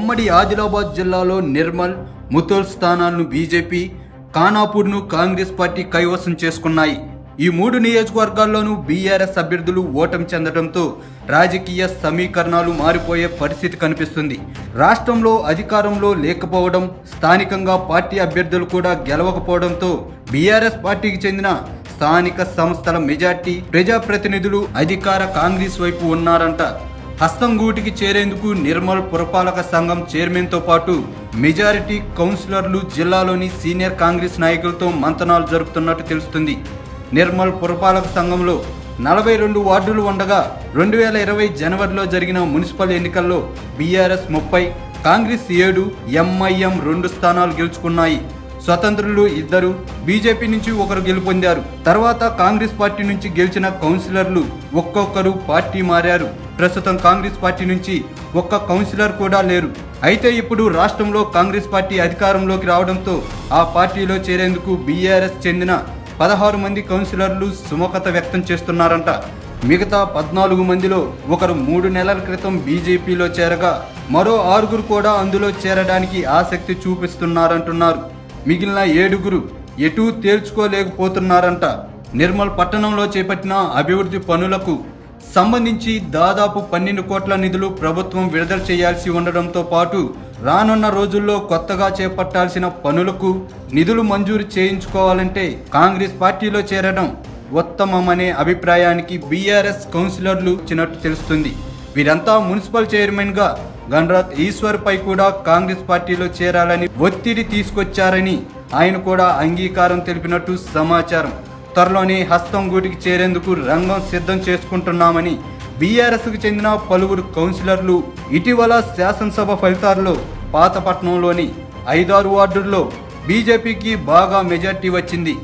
ఉమ్మడి ఆదిలాబాద్ జిల్లాలో నిర్మల్, ముతోల్ స్థానాలను బీజేపీ, ఖానాపూర్ను కాంగ్రెస్ పార్టీ కైవసం చేసుకున్నాయి. ఈ 3 నియోజకవర్గాల్లోనూ బీఆర్ఎస్ అభ్యర్థులు ఓటమి చెందడంతో రాజకీయ సమీకరణాలు మారిపోయే పరిస్థితి కనిపిస్తుంది. రాష్ట్రంలో అధికారంలో లేకపోవడం, స్థానికంగా పార్టీ అభ్యర్థులు కూడా గెలవకపోవడంతో బీఆర్ఎస్ పార్టీకి చెందిన స్థానిక సంస్థల మెజార్టీ ప్రజాప్రతినిధులు అధికార కాంగ్రెస్ వైపు ఉన్నారంట. హస్తంగూటికి చేరేందుకు నిర్మల్ పురపాలక సంఘం చైర్మన్తో పాటు మెజారిటీ కౌన్సిలర్లు జిల్లాలోని సీనియర్ కాంగ్రెస్ నాయకులతో మంతనాలు జరుపుతున్నట్టు తెలుస్తుంది. నిర్మల్ పురపాలక సంఘంలో 42 వార్డులు ఉండగా 2020 జనవరిలో జరిగిన మున్సిపల్ ఎన్నికల్లో బీఆర్ఎస్ 30, కాంగ్రెస్ 7, ఎంఐఎం 2 స్థానాలు గెలుచుకున్నాయి. స్వతంత్రులు 2, బీజేపీ నుంచి 1 గెలుపొందారు. తర్వాత కాంగ్రెస్ పార్టీ నుంచి గెలిచిన కౌన్సిలర్లు ఒక్కొక్కరు పార్టీ మారారు. ప్రస్తుతం కాంగ్రెస్ పార్టీ నుంచి ఒక్క కౌన్సిలర్ కూడా లేరు. అయితే ఇప్పుడు రాష్ట్రంలో కాంగ్రెస్ పార్టీ అధికారంలోకి రావడంతో ఆ పార్టీలో చేరేందుకు బీఆర్ఎస్ చెందిన 16 మంది కౌన్సిలర్లు సుముఖత వ్యక్తం చేస్తున్నారంట. మిగతా 14 మందిలో ఒకరు 3 నెలల క్రితం బీజేపీలో చేరగా మరో 6 కూడా అందులో చేరడానికి ఆసక్తి చూపిస్తున్నారంటున్నారు. మిగిలిన 7 ఎటూ తేల్చుకోలేకపోతున్నారంట. నిర్మల్ పట్టణంలో చేపట్టిన అభివృద్ధి పనులకు సంబంధించి దాదాపు 12 కోట్ల నిధులు ప్రభుత్వం విడుదల చేయాల్సి ఉండడంతో పాటు రానున్న రోజుల్లో కొత్తగా చేపట్టాల్సిన పనులకు నిధులు మంజూరు చేయించుకోవాలంటే కాంగ్రెస్ పార్టీలో చేరడం ఉత్తమమనే అభిప్రాయానికి బీఆర్ఎస్ కౌన్సిలర్లు వచ్చినట్టు తెలుస్తుంది. వీరంతా మున్సిపల్ చైర్మన్గా గణరాత్ ఈశ్వర్ పై కూడా కాంగ్రెస్ పార్టీలో చేరాలని ఒత్తిడి తీసుకొచ్చారని ఆయన కూడా అంగీకారం తెలిపినట్టు సమాచారం. త్వరలోనే హస్తంగూటికి చేరేందుకు రంగం సిద్ధం చేసుకుంటున్నామని బీఆర్ఎస్కు చెందిన పలువురు కౌన్సిలర్లు ఇటీవల శాసనసభ ఫలితాల్లో పాతపట్నంలోని 5-6 వార్డుల్లో బీజేపీకి బాగా మెజార్టీ వచ్చింది.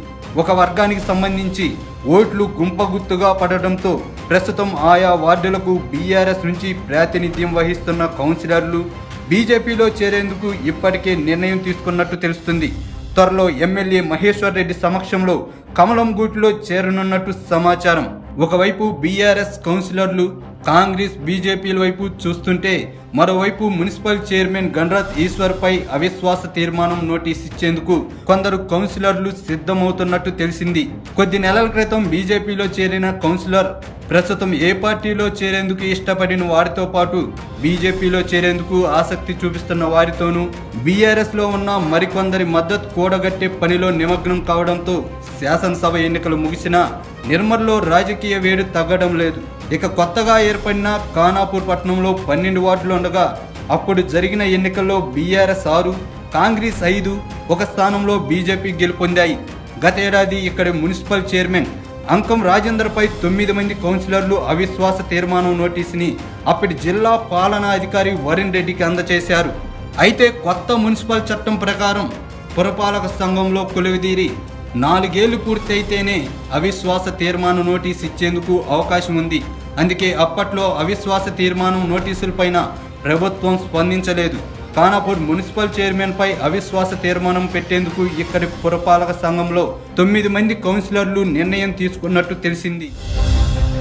ఒక వర్గానికి సంబంధించి ఓట్లు గుంపగుత్తుగా పడడంతో ప్రస్తుతం ఆయా వార్డులకు బీఆర్ఎస్ నుంచి ప్రాతినిధ్యం వహిస్తున్న కౌన్సిలర్లు బీజేపీలో చేరేందుకు ఇప్పటికే నిర్ణయం తీసుకున్నట్టు తెలుస్తుంది. త్వరలో ఎమ్మెల్యే మహేశ్వర్ రెడ్డి సమక్షంలో కమలం గూటిలో చేరనున్నట్టు సమాచారం. ఒకవైపు బీఆర్ఎస్ కౌన్సిలర్లు కాంగ్రెస్, బీజేపీల వైపు చూస్తుంటే మరోవైపు మున్సిపల్ చైర్మన్ గణరాత్ ఈశ్వర్ పై అవిశ్వాస తీర్మానం నోటీస్ ఇచ్చేందుకు కొందరు కౌన్సిలర్లు సిద్ధమవుతున్నట్టు తెలిసింది. కొద్ది నెలల క్రితం బీజేపీలో చేరిన కౌన్సిలర్ ప్రస్తుతం ఏ పార్టీలో చేరేందుకు ఇష్టపడిన వారితో పాటు బీజేపీలో చేరేందుకు ఆసక్తి చూపిస్తున్న వారితోనూ బీఆర్ఎస్లో ఉన్న మరికొందరి మద్దతు కూడగట్టే పనిలో నిమగ్నం కావడంతో శాసనసభ ఎన్నికలు ముగిసినా నిర్మల్లో రాజకీయ వేడి తగ్గడం లేదు. ఇక కొత్తగా ఏర్పడిన ఖానాపూర్ పట్టణంలో 12 వార్డులు ఉండగా అప్పుడు జరిగిన ఎన్నికల్లో బీఆర్ఎస్ 6, కాంగ్రెస్ 5, ఒక స్థానంలో బీజేపీ గెలుపొందాయి. గతేడాది ఇక్కడి మున్సిపల్ చైర్మన్ అంకం రాజేందర్పై 9 మంది కౌన్సిలర్లు అవిశ్వాస తీర్మానం నోటీసుని అప్పటి జిల్లా పాలనాధికారి వరుణ్ రెడ్డికి అందజేశారు. అయితే కొత్త మున్సిపల్ చట్టం ప్రకారం పురపాలక సంఘంలో కొలువుదీరి 4 ఏళ్లు పూర్తయితేనే అవిశ్వాస తీర్మానం నోటీసు ఇచ్చేందుకు అవకాశం ఉంది. అందుకే అప్పట్లో అవిశ్వాస తీర్మానం నోటీసులపైన ప్రభుత్వం స్పందించలేదు. ఖానాపూర్ మున్సిపల్ చైర్మన్ పై అవిశ్వాస తీర్మానం పెట్టేందుకు ఇక్కడి పురపాలక సంఘంలో 9 మంది కౌన్సిలర్లు నిర్ణయం తీసుకున్నట్టు తెలిసింది.